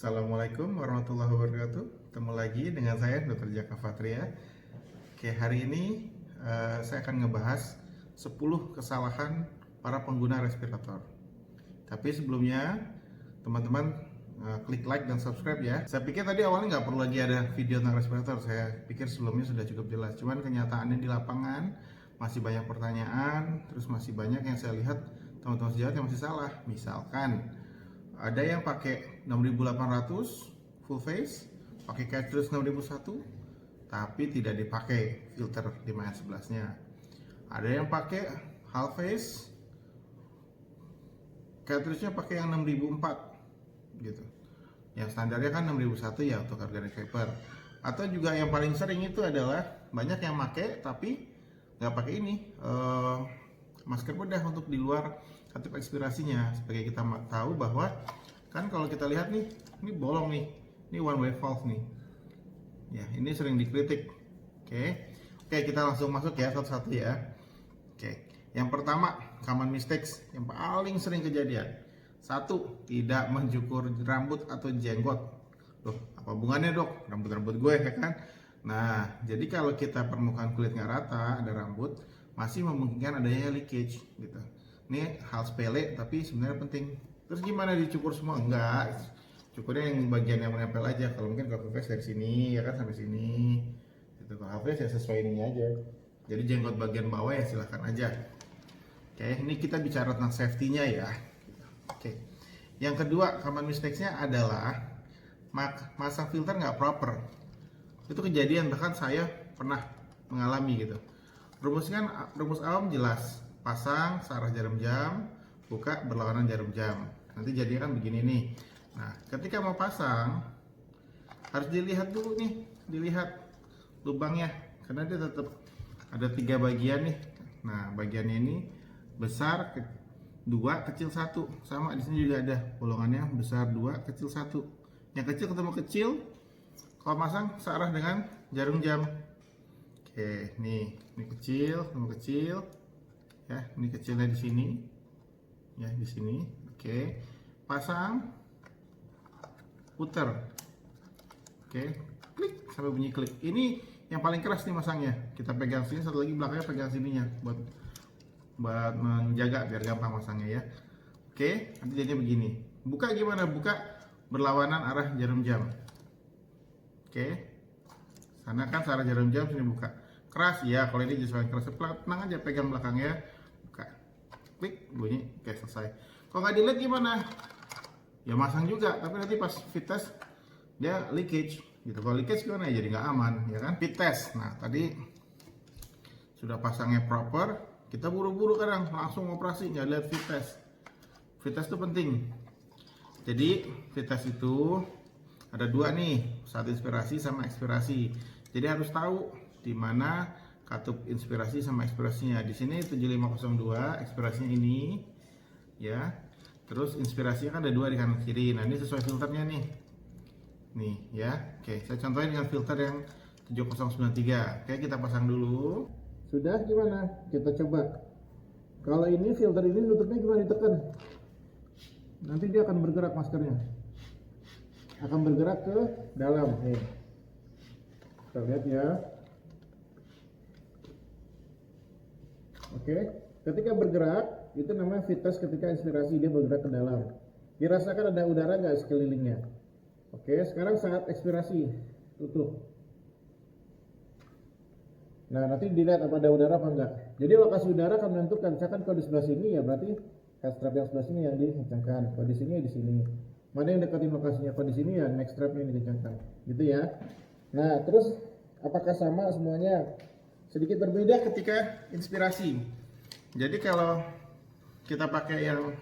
Assalamualaikum warahmatullahi wabarakatuh. Ketemu lagi dengan saya Dr. Jaka Fatria. Oke, hari ini saya akan ngebahas 10 kesalahan para pengguna respirator. Tapi sebelumnya teman-teman klik like dan subscribe ya. Saya pikir tadi awalnya nggak perlu lagi ada video tentang respirator. Saya pikir sebelumnya sudah cukup jelas. Cuman kenyataannya di lapangan masih banyak pertanyaan, terus masih banyak yang saya lihat teman-teman sejawat yang masih salah. Misalkan ada yang pakai 6800 full face, pakai cartridge 6001, tapi tidak dipakai filter 5N11-nya. Ada yang pakai half face, cartridge-nya pakai yang 6004 gitu. Yang standarnya kan 6001 ya untuk organic vapor. Atau juga yang paling sering itu adalah banyak yang pakai tapi nggak pakai ini masker bedah untuk di luar katup ekspirasinya. Sebagai kita tahu bahwa kan kalau kita lihat nih, ini bolong nih, ini one way valve nih ya, ini sering dikritik. Oke, kita langsung masuk ya satu-satu ya. Oke, yang pertama, common mistakes yang paling sering kejadian. Satu, tidak mencukur rambut atau jenggot. Loh, apa hubungannya dok, rambut-rambut gue ya kan? Nah, jadi kalau kita permukaan kulit nggak rata, ada rambut, masih memungkinkan adanya leakage gitu. Ini hal sepele tapi sebenarnya penting. Terus gimana dicukur semua? Enggak, cukurnya yang bagian yang menempel aja. Kalau mungkin kalau face dari sini ya kan sampai sini. Itu kalau face ya sesuai ininya aja. Jadi jenggot bagian bawah ya silahkan aja. Oke, ini kita bicara tentang safety-nya ya. Oke. Yang kedua, common mistakes-nya adalah masang filter nggak proper. Itu kejadian, bahkan saya pernah mengalami gitu. Rumus awam jelas, pasang searah jarum jam, buka berlawanan jarum jam. Nanti jadinya kan begini nih. Nah, ketika mau pasang harus dilihat dulu nih, dilihat lubangnya, karena dia tetap ada 3 bagian nih. Nah, bagiannya ini besar 2, kecil 1. Sama di sini juga ada bolongannya besar 2, kecil 1. Yang kecil ketemu kecil, kalau pasang searah dengan jarum jam. Oke, nih, ini kecil, ketemu kecil. Ya, ini kecilnya di sini. Ya, di sini. Oke. Pasang, puter. Oke, klik sampai bunyi klik. Ini yang paling keras nih masangnya. Kita pegang sini, satu lagi belakangnya pegang sininya buat menjaga biar gampang masangnya ya. Oke, nanti jadinya begini. Buka gimana? Buka berlawanan arah jarum jam. Oke. Sana kan searah jarum jam, sini buka. Keras ya, kalau ini disesuaikan keras. Tenang aja, pegang belakangnya, buka. Klik, bunyi, oke selesai. Kalau nggak dilihat gimana? Ya masang juga, tapi nanti pas fit test dia leakage gitu. Kalau leakage gimana ya, jadi nggak aman ya kan? Fit test. Nah, tadi sudah pasangnya proper, kita buru-buru kadang langsung operasi nggak lihat fit test. Fit test itu penting. Jadi fit test itu ada 2 nih, saat inspirasi sama ekspirasi. Jadi harus tahu di mana katup inspirasi sama ekspirasinya. Di sini 7502, ekspirasinya ini ya. Terus inspirasinya kan ada 2 di kanan kiri. Nah, ini sesuai filternya nih. Nih ya. Oke, saya contohin dengan filter yang 7093. Oke, kita pasang dulu. Sudah gimana? Kita coba. Kalau ini filter ini nutupnya gimana, ditekan. Nanti dia akan bergerak maskernya. Akan bergerak ke dalam. Nih. Kita lihat ya. Oke, ketika bergerak itu namanya fit test. Ketika inspirasi dia bergerak ke dalam, dirasakan ada udara nggak sekelilingnya. Oke, sekarang saat ekspirasi tutup. Nah, nanti dilihat apa ada udara apa enggak. Jadi lokasi udara akan menentukan. Misalkan kalau di sebelah sini ya berarti head strap yang sebelah sini yang dikencangkan. Kalau di sini ya di sini. Mana yang deketin lokasinya? Kalau di sini ya neck strapnya yang dikencangkan. Gitu ya. Nah, terus apakah sama semuanya? Sedikit berbeda ketika inspirasi. Jadi kalau kita pakai yang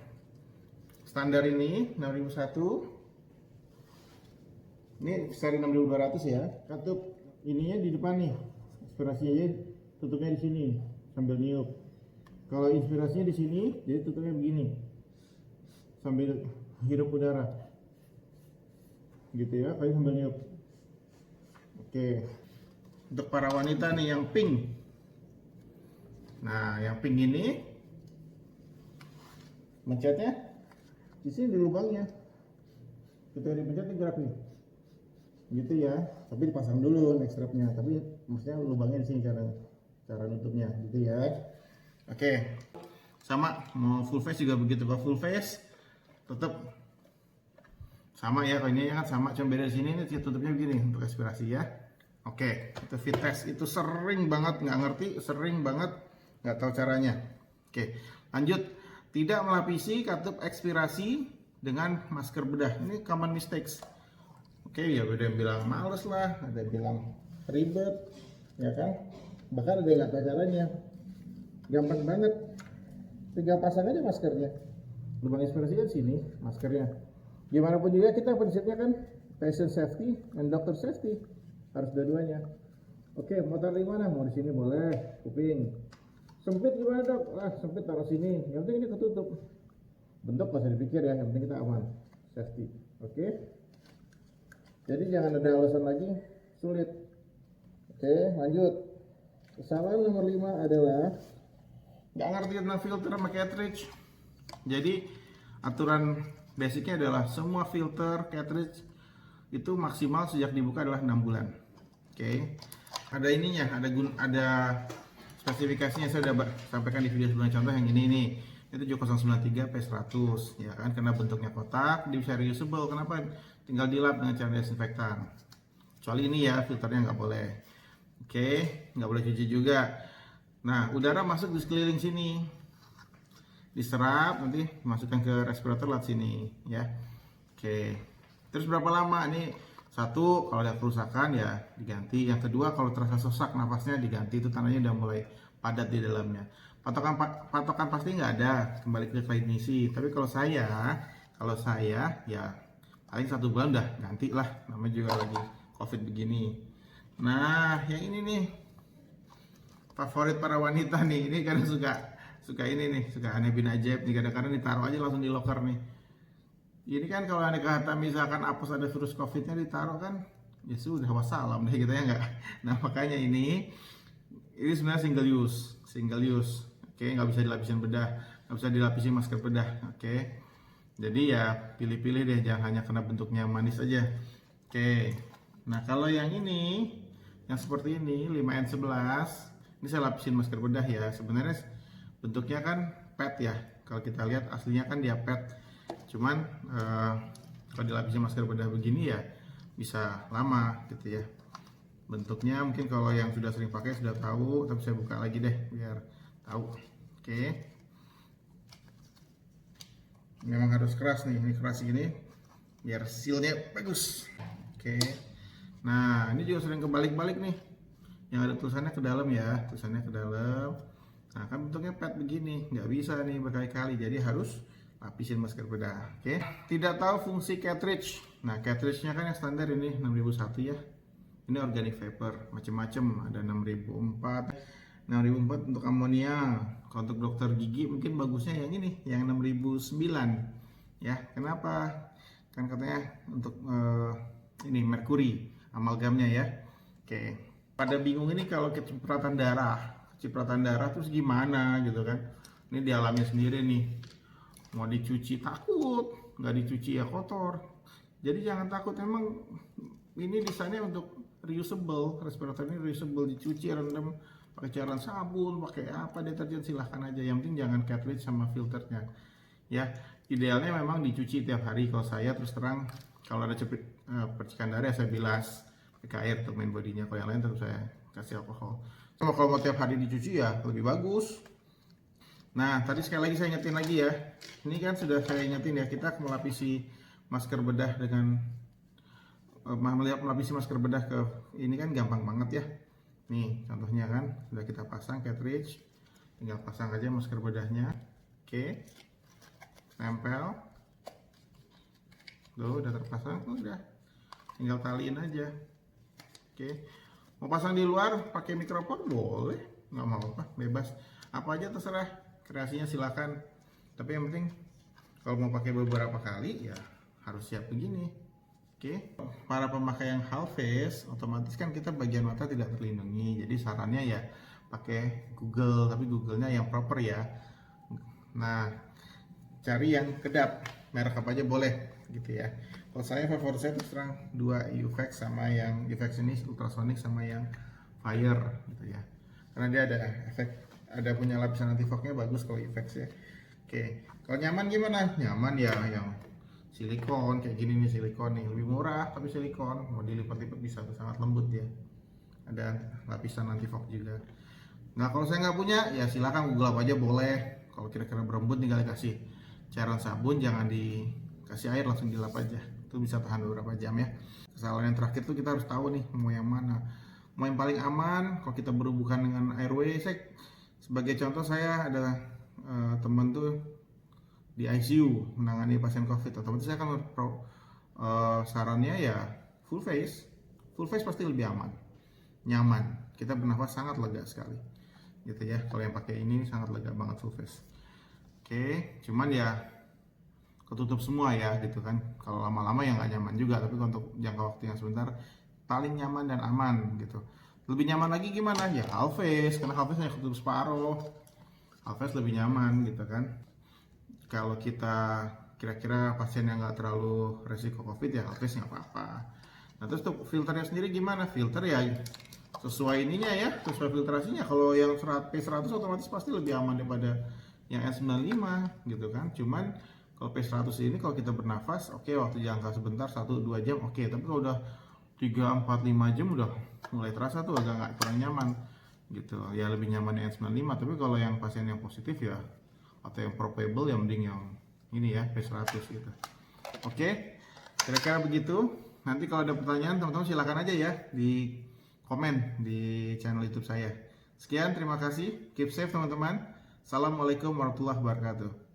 standar ini 6001, ini seri 6200 ya. Katup ininya di depan nih, inspirasinya aja tutupnya di sini sambil niup. Kalau inspirasinya di sini, jadi tutupnya begini sambil hirup udara. Gitu ya, kayak sambil niup. Oke. Untuk para wanita nih yang pink. Nah, yang pink ini mencetnya di sini di lubangnya. Ketika dipencet ini gerak nih, gitu ya. Tapi dipasang dulu next strapnya. Tapi maksudnya lubangnya di sini cara nutupnya, gitu ya. Oke, sama mau full face juga begitu. Kalau full face tetap sama ya, kalau ini kan sama, cuma beda di sini ini tutupnya begini untuk aspirasi ya. Oke, itu fit test itu sering banget nggak ngerti, sering banget nggak tahu caranya. Oke, lanjut. Tidak melapisi katup ekspirasi dengan masker bedah. Ini common mistakes. Oke, ya ada yang bilang males lah, ada yang bilang ribet, ya kan? Bahkan ada yang nggak tahu caranya. Gampang banget. Tinggal pasang aja maskernya. Lubang ekspirasi kan sini, maskernya. Gimana pun juga kita prinsipnya kan patient safety and doctor safety. Harus dua-duanya. Oke, mau taruh di mana? Mau di sini boleh, kuping. Sempit gimana dok? Sempit taruh sini. Yang penting ini ketutup. Bentuk nggak usah dipikir ya, yang penting kita aman, safety. Oke. Jadi jangan ada alasan lagi sulit. Oke, lanjut. Kesalahan nomor 5 adalah nggak ngerti tentang filter sama cartridge. Jadi aturan basicnya adalah semua filter cartridge itu maksimal sejak dibuka adalah 6 bulan. Oke. Ada ininya, ada spesifikasinya, saya sudah sampaikan di video sebelumnya. Contoh yang ini nih, itu 7093 P100 ya kan, karena bentuknya kotak, dia bisa reusable. Kenapa? Tinggal dilap dengan cara desinfektan. Kecuali ini ya, filternya nggak boleh. Oke, nggak boleh cuci juga. Nah, udara masuk di sekeliling sini, diserap, nanti masukkan ke respirator lewat sini ya. Oke, terus berapa lama nih? Satu, kalau ada kerusakan ya diganti. Yang kedua, kalau terasa sesak nafasnya diganti, itu tandanya udah mulai padat di dalamnya. Patokan pasti nggak ada, kembali ke klinisi. Tapi kalau saya ya paling 1 bulan udah ganti lah, namanya juga lagi COVID begini. Nah, yang ini nih favorit para wanita nih, ini kadang suka ini nih, suka aneh bin ajaib nih, kadang-kadang ditaruh aja langsung di locker nih. Ini kan kalau ada kata misalkan apes ada virus COVID-nya ditaruh kan, ya sudah wassalam deh gitu ya nggak. Nah makanya ini sebenarnya single use. Oke, nggak bisa dilapisin bedah, nggak bisa dilapisin masker bedah. Oke, jadi ya pilih-pilih deh, jangan hanya karena bentuknya manis aja. Oke, nah kalau yang ini, yang seperti ini 5N11, ini saya lapisin masker bedah ya. Sebenarnya bentuknya kan PET ya, kalau kita lihat aslinya kan dia PET. Cuman kalau dilapisin masker bedah begini ya bisa lama gitu ya. Bentuknya mungkin kalau yang sudah sering pakai sudah tahu, tapi saya buka lagi deh biar tahu. Oke. Memang harus keras nih, ini keras gini biar sealnya bagus. Oke. Nah, ini juga sering kebalik-balik nih. Yang ada tulisannya ke dalam ya, tulisannya ke dalam. Nah, kan bentuknya PET begini, nggak bisa nih berkali-kali, jadi harus lapisin masker bedah. Oke. Tidak tahu fungsi cartridge. Nah, cartridge-nya kan yang standar ini 6001 ya. Ini organic vapor, macam-macam, ada 6004. 6004 untuk amonia. Kalau untuk dokter gigi mungkin bagusnya yang ini, yang 6009. Ya, kenapa? Kan katanya untuk ini merkuri amalgamnya ya. Oke. Pada bingung ini kalau kecipratan darah terus gimana gitu kan. Ini dialami sendiri nih. Mau dicuci takut, nggak dicuci ya kotor. Jadi jangan takut, memang ini desainnya untuk reusable, respirator ini reusable, dicuci, rendam pakai cairan sabun, pakai apa deterjen silahkan aja. Yang penting jangan cartridge sama filternya. Ya, idealnya memang dicuci tiap hari. Kalau saya terus terang, kalau ada percikan darah saya bilas pakai air untuk main bodinya. Kalau yang lain tetap saya kasih alkohol. Sama kalau mau tiap hari dicuci ya lebih bagus. Nah, tadi sekali lagi saya ingetin lagi ya. Ini kan sudah saya ingetin ya, kita melapisi masker bedah dengan melapisi masker bedah ke ini kan gampang banget ya. Nih, contohnya kan sudah kita pasang cartridge. Tinggal pasang aja masker bedahnya. Oke. Nempel. Tuh, udah terpasang, udah. Tinggal taliin aja. Oke. Mau pasang di luar pakai mikrofon boleh, nggak mau apa, bebas. Apa aja terserah. Kreasinya silakan, tapi yang penting kalau mau pakai beberapa kali ya harus siap begini. Oke, para pemakai yang half face otomatis kan kita bagian mata tidak terlindungi, jadi sarannya ya pakai Google, tapi Google-nya yang proper ya. Nah, cari yang kedap, merek apa aja boleh gitu ya. Kalau saya favorit saya terus terang dua UVEX, sama yang UVEX ini ultrasonic sama yang fire gitu ya. Karena dia ada efek, ada punya lapisan anti fognya bagus kalau UVEX ya. Oke, kalau nyaman gimana? Nyaman ya yang silikon kayak gini nih, silikon nih lebih murah tapi silikon, mau dilipat-lipat bisa tuh, sangat lembut ya. Ada lapisan anti fog juga. Nah kalau saya nggak punya ya silakan Google aja boleh. Kalau kira-kira berembut tinggal kasih cairan sabun, jangan dikasih air, langsung dilap aja. Itu bisa tahan beberapa jam ya. Kesalahan yang terakhir tuh kita harus tahu nih mau yang mana. Mau yang paling aman kalau kita berhubungan dengan airway. Sebagai contoh saya ada teman tuh di ICU menangani pasien COVID, otomatis saya akan sarannya ya full face. Full face pasti lebih aman, nyaman. Kita bernafas sangat lega sekali. Gitu ya. Kalau yang pakai ini sangat lega banget full face. Oke, cuman ya ketutup semua ya gitu kan. Kalau lama-lama ya nggak nyaman juga, tapi untuk jangka waktu yang sebentar paling nyaman dan aman gitu. Lebih nyaman lagi gimana ya half face, karena half face hanya ketutup separuh. Half face lebih nyaman gitu kan. Kalau kita kira-kira pasien yang nggak terlalu resiko COVID ya half face nggak apa-apa. Nah terus untuk filternya sendiri gimana? Filter ya sesuai ininya ya, sesuai filtrasinya. Kalau yang P100 otomatis pasti lebih aman daripada yang N95 gitu kan. Cuman kalau P100 ini kalau kita bernafas, oke, waktu jangka sebentar 1-2 jam oke, tapi kalau udah 3-4-5 jam udah mulai terasa tuh agak nggak, kurang nyaman gitu. Ya lebih nyaman yang N95, tapi kalau yang pasien yang positif ya atau yang probable ya mending yang ini ya P100 gitu. Oke, kira-kira begitu. Nanti kalau ada pertanyaan teman-teman silakan aja ya di komen di channel YouTube saya. Sekian, terima kasih. Keep safe teman-teman. Assalamualaikum warahmatullahi wabarakatuh.